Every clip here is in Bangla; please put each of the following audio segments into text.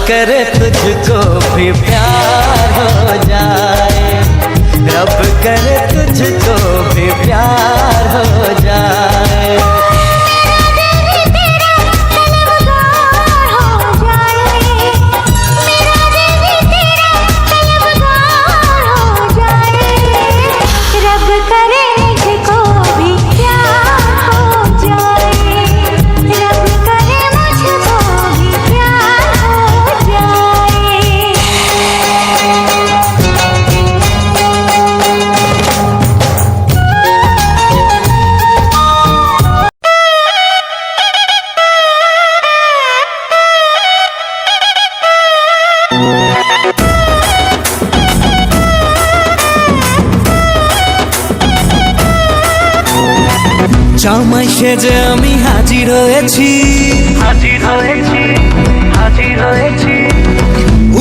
करे तुझको भी प्यार हो जाए, रब करे तुझको भी प्यार हो जाए। জামাই সেজে আমি হাজির হয়েছি,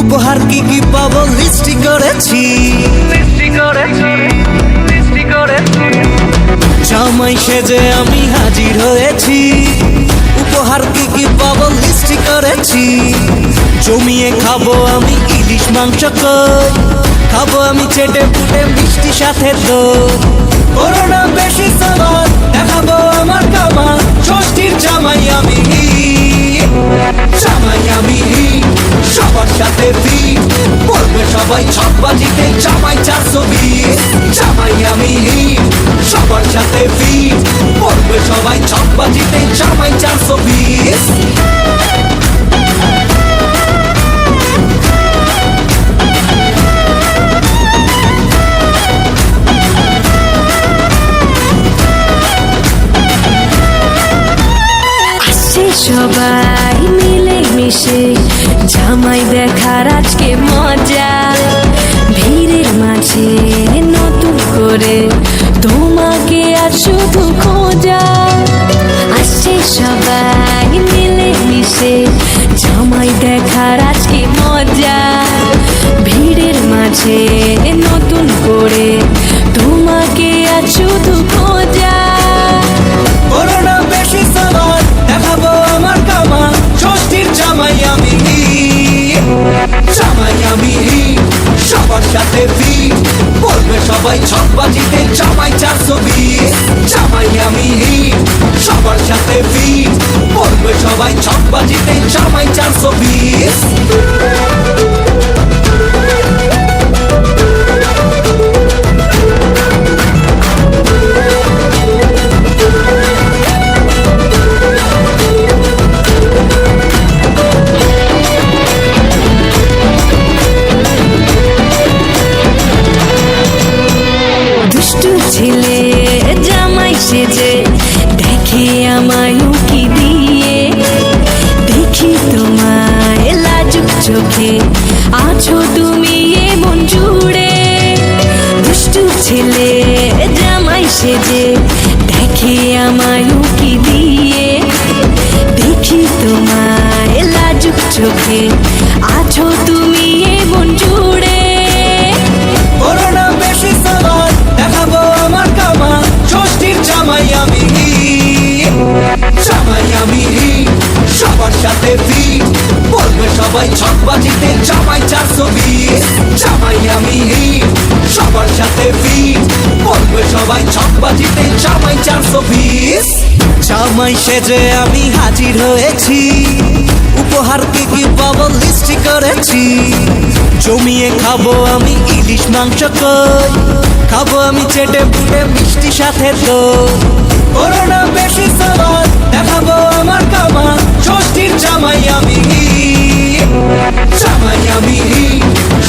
উপহার কি কি পাবো লিস্টি করেছি। জামাই সেজে আমি হাজির হয়েছি, উপহার কি কি পাবো লিস্টি করেছি। জমিয়ে খাবো আমি ইলিশ মাংস কই, খাবো আমি চেটে পুটে মিষ্টি সাথে দই। করোনা বেশি সামান দেখাবো আমার কামাল, ষষ্ঠীর জামাই আমি, জামাই আমি সবার সাথে ফিট, বলবে সবাই ছকবাজিতে জামাই 420। জামাই আমি সবার সাথে ফিট, বলবে সবাই ছকবাজিতে জামাই 420। সবাই মিলে মিশে জামাই দেখার আজকে মজা, ভিড়ের মাঝে নতুন করে তোমাকে আর শুধু খোঁজা। আসছে সবাই মিলে মিশে জামাই দেখার আজকে মজা, ভিড়ের মাঝে নতুন করে তোমাকে আর শুধু খোঁজা। করোনা বেশি সামান দেখাবো আমার কামাল, ষষ্ঠীর জামাই আমি, জামাই আমি সবার সাথে ফিট, বলবে সবাই ছকবাজিতে জামাই 420। জামাই আমি সবার সাথে ফিট, বলবে সবাই ছকবাজিতে জামাই 420। ছেলে জামাই সেজে দেখে আমায় উকি দিয়ে, দেখি তোমায় লাজুক চোখে আছো তুমি এমন জুড়ে। দুষ্টু ছেলে জামাই সেজে দেখে আমায় উকি দিয়ে, দেখি তোমায় লাজুক চোখে আছো তুমি এমন জুড়ে। করোনা বেশি সামান দেখাবো আমার কামাল, ষষ্ঠীর জামাই আমি, জামাই আমি সবার সাথে ফিট, বলবে সবাই ছকবাজিতে জামাই 420। জামাই আমি সবার সাথে ফিট, বলবে সবাই ছকবাজিতে জামাই 420। জামাই সেজে আমি হাজির হয়েছি, উপহার কি কি পাবো লিস্টি করেছি। জমিয়ে খাবো আমি ইলিশ মাংস কই, খাবো আমি চেটে পুটে মিষ্টি সাথে দই। করোনা বেশি সামান দেখাবো আমার কামাল, ষষ্ঠীর জামাই আমি, জামাই আমি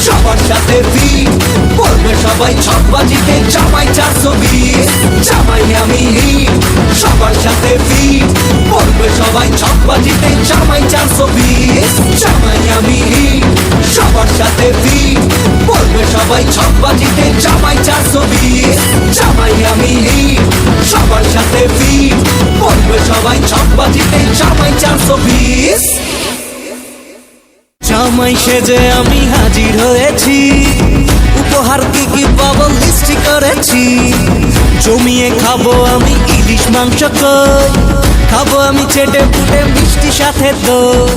সবার সাথে ফিট, বলবে সবাই ছকবাজিতে জামাই 420। জামাই আমি সবার সাথে ফিট, বলবে সবাই ছকবাজিতে জামাই 420। জামাই আমি সবার সাথে ফিট, বলবে সবাই ছকবাজিতে জামাই 420। জামাই আমি সবার সাথে ফিট, বলবে সবাই ছকবাজিতে জামাই 420। জামাই সেজে আমি হাজির হয়েছি, উপহার কি কি পাবো লিস্টি করেছি। জমিয়ে খাবো আমি ইলিশ মাংস কই, খাবো আমি চেটে পুটে মিষ্টি সাথে দই।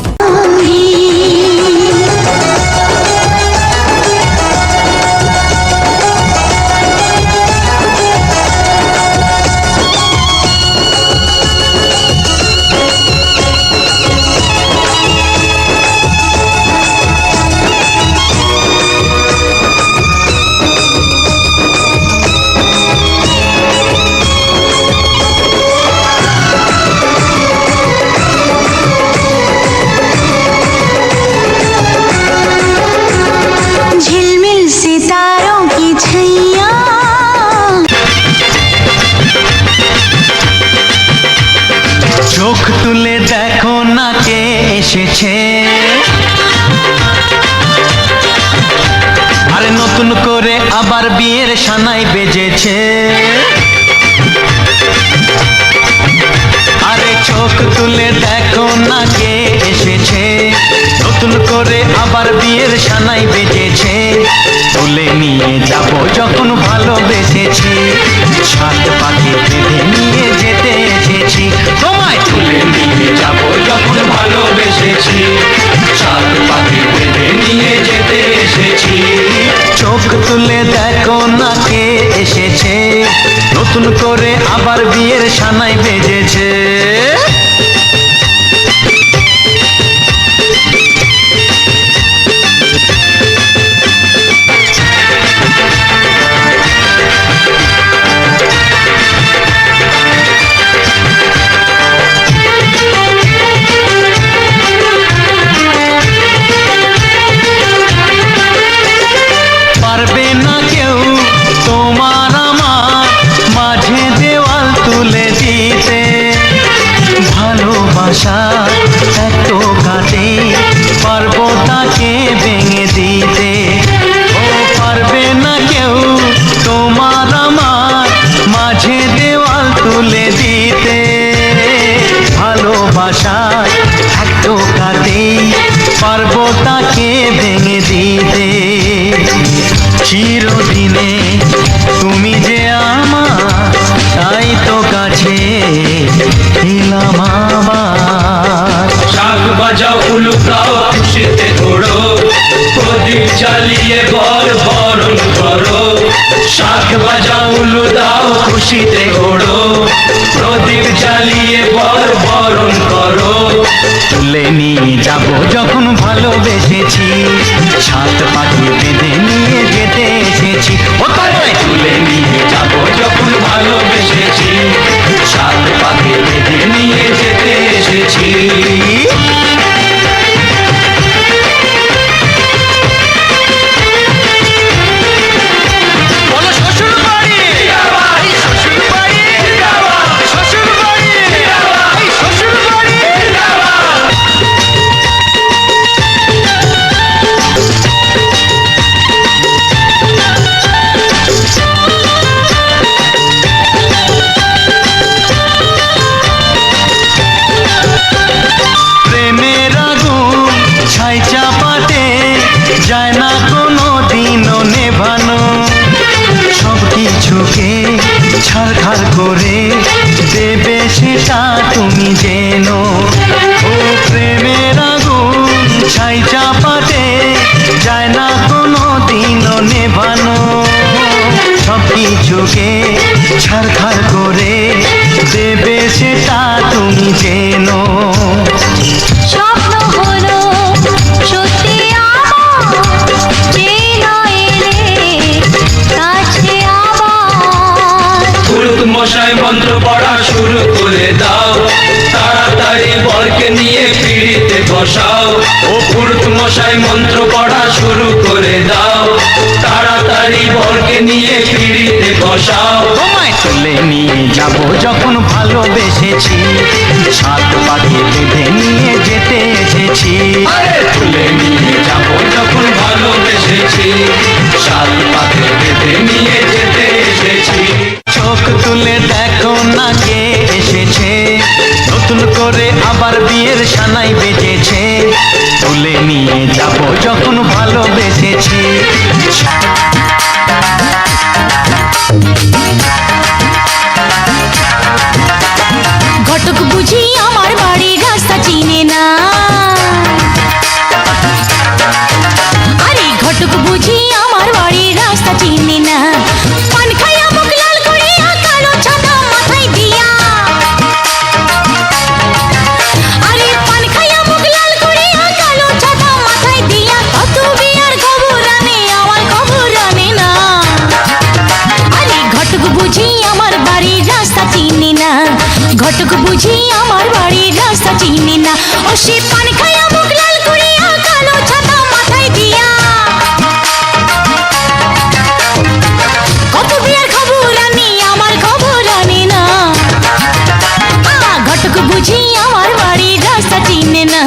এসেছে, আরে নতুন করে আবার বিয়ের সানাই বেজেছে। আরে চোখ তুলে দেখো না কে এসেছে, নতুন করে আবার বিয়ের সানাই বেজেছে। তুলে নিয়ে যাব যখন ভালোবেসেছি, সাত পাখি বেঁধে নিয়ে যেতে এসেছি। তোমায় তুলে নিয়ে যাব যখন ভালোবেসেছি, সাত পাখি বেঁধে নিয়ে যেতে এসেছি। চোখ তুলে দেখো না কে এসেছে, নতুন করে আবার বিয়ের সানাই বেজেছে। পারবে না কেউ তোমার আমার মাঝে দেওয়াল তুলে দিতে, ভালোবাসা এত কাটে পারবো তাকে ভেঙে দিতে। ও পারবে না কেউ তোমার আমার মাঝে দেওয়াল তুলে দিতে, ভালোবাসা এত কাটে পারবো তাকে ভেঙে দিতে। চিরদিনে তুমি যে আমার, তাই তো কাছে এলাম আবার। শাক বাজাও উলুকাও খুশিতে ঘোড়ো, প্রদীপ জ্বালিয়ে বর বরণ করো। শাক বাজাও উলু দাও খুশিতে ঘোড়ো, প্রদীপ জ্বালিয়ে বর বরণ করো। তুলে নিয়ে যাব যখন ভালোবেসেছি, সাত পাখি বেঁধে নিয়ে যেতে এসেছি। ও তোমায় তুলে নিয়ে যাব যখন ভালোবেসেছি, সাত পাখি বেঁধে নিয়ে যেতে এসেছি। বলো শ্বশুর বাড়ি, এই শ্বশুর বাড়ি, শ্বশুর বাড়ি, এই শ্বশুর বাড়ি। প্রেমের আগুন ছাই চাপাতে যায় না কোনো দিনও নেভানো, সব কিছুকে ছাড়খাড় করে দেবে সেটা তুমি জেনো। ও প্রেমের আগুন ছাই চাপাতে যায় না কোনো দিনও নেভানো, সব কিছুকে ছাড়খাড় করে দেবে সেটা তুমি জেনো। স্বপ্ন হলো সত্যি আমার, চেনা এলে কাছে আবার। পুরুত মশাই মন্ত্র পড়া শুরু করে দাও, তাড়াতাড়ি বরকে নিয়ে পিড়িতে বসাও। ও পুরুত মশাই মন্ত্র পড়া শুরু করে দাও, তাড়াতাড়ি বরকে নিয়ে পিড়িতে বসাও। তোমায় তুলে নিয়ে যাব যখন ভালোবেসেছি, সাত পাখি বেঁধে নিয়ে যেতে এসেছি। আরে তুলে নিয়ে যাব যখন ভালোবেসেছি, সাত পাখি বেঁধে নিয়ে যেতে এসেছি। চোখ তুলে দেখো না কে এসেছে, নতুন করে আবার বিয়ের সানাই বেজেছে। তুলে নিয়ে যাব যখন ভালোবেসেছি। ঘটক বুঝি আমার বাড়ির রাস্তা চিনে না, আরে ঘটক বুঝি আমার বাড়ির রাস্তা চিনে না। পান খাইয়া মুখ লাল করিয়া কালো ছাতা মাথায় দিয়া, আরে পান খাইয়া মুখ লাল করিয়া কালো ছাতা মাথায় দিয়া। কত বিয়ার খবর আনে আমার খবর আনে না, আরে ঘটক বুঝি আমার বাড়ির রাস্তা চিনে না, ঘটক বুঝি আমার বাড়ির রাস্তা চিনে না। ও সে পান খাইয়া মুখ লাল করিয়া কালো ছাতা মাথায় দিয়া, কত বিয়ার খবর আনে আমার খবর আনে না। ঘটক বুঝি আমার বাড়ির রাস্তা চিনে না,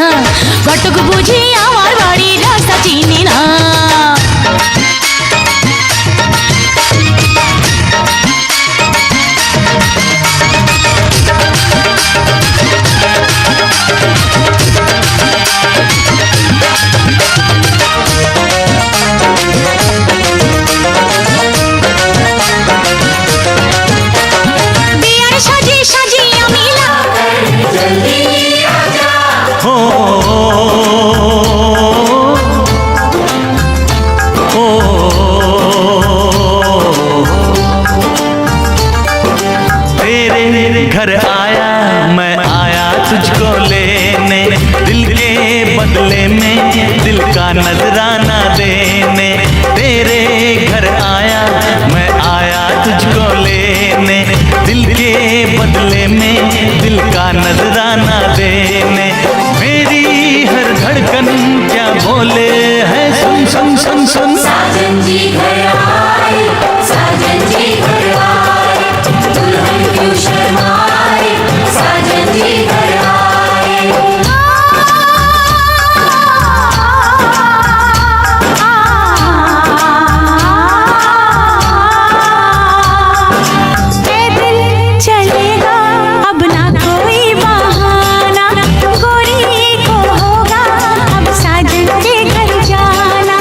का नजराना देने। तेरे घर आया मैं आया तुझको लेने, दिल के बदले में दिल का नजराना देने। मेरी हर धड़कन क्या बोले है, सुन सुन सुन सुन। साजन जी घर आए, साजन जी घर आए, दुल्हन क्यों शर्माए, साजन जी घर आए। पैदल चलेगा अब ना कोई बहाना, गोरी को होगा अब साजन के घर जाना।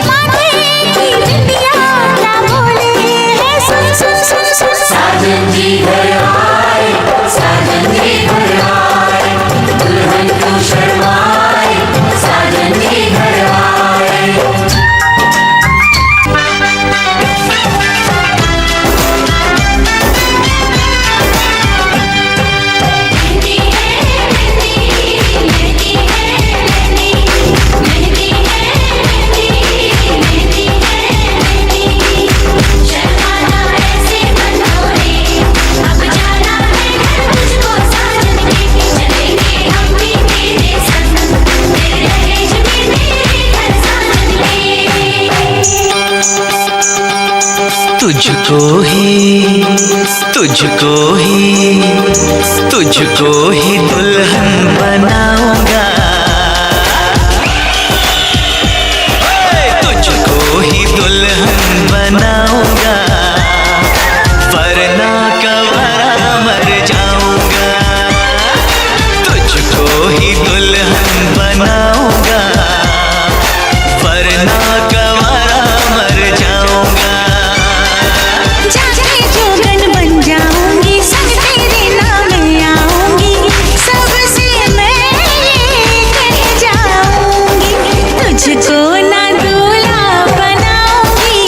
माथे की बिंदिया ना बोले है, सुन सुन सुन सुन। साजन जी घर आए, साजन जी घर आए, दुल्हन क्यों शर्माए, साजन जी घर आए। मेहंदी है मेहंदी, मेहंदी है मेहंदी, मेहंदी है मेहंदी, मेहंदी है मेहंदी। शर्माना ऐसे मत होने, अब जाना है घर मुझको साजन के। चलेंगे हम भी तेरे संग, तेरे दहेज में मेरे घर साजन के। तुझको ही तुझको ही तुझको ही दुल्हन बनाऊंगा, तुझको ही दुल्हन बनाऊंगा, वरना कवरा मर जाऊंगा। तुझको ही दुल्हन बनाऊंगा, वरना कवरा मर जाऊंगा। जाके जोगन बन जाऊंगी, सब तेरे नाम आऊंगी, सबसे मैं ये कह जाऊंगी। तुझको ना दूल्हा बनाऊंगी,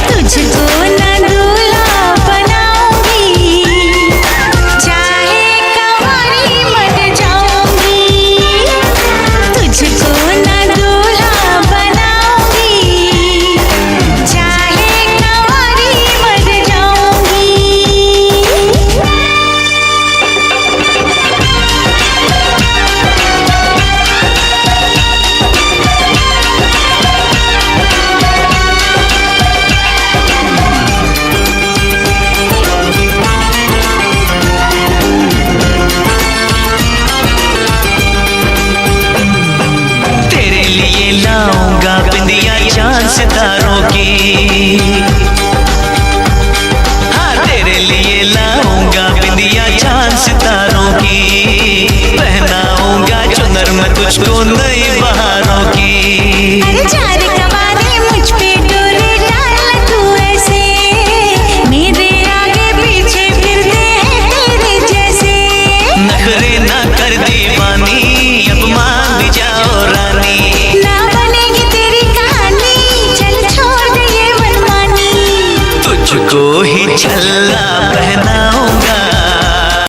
तुझको ना दूल्हा बनाऊंगी, चाहे कंवारी मर जाऊंगी। तुझको ना दूल्हा बनाऊंगी, चाहे कंवारी मर जाऊंगी। तेरे लिए लाऊंगा बिंदिया चांद सितारों की,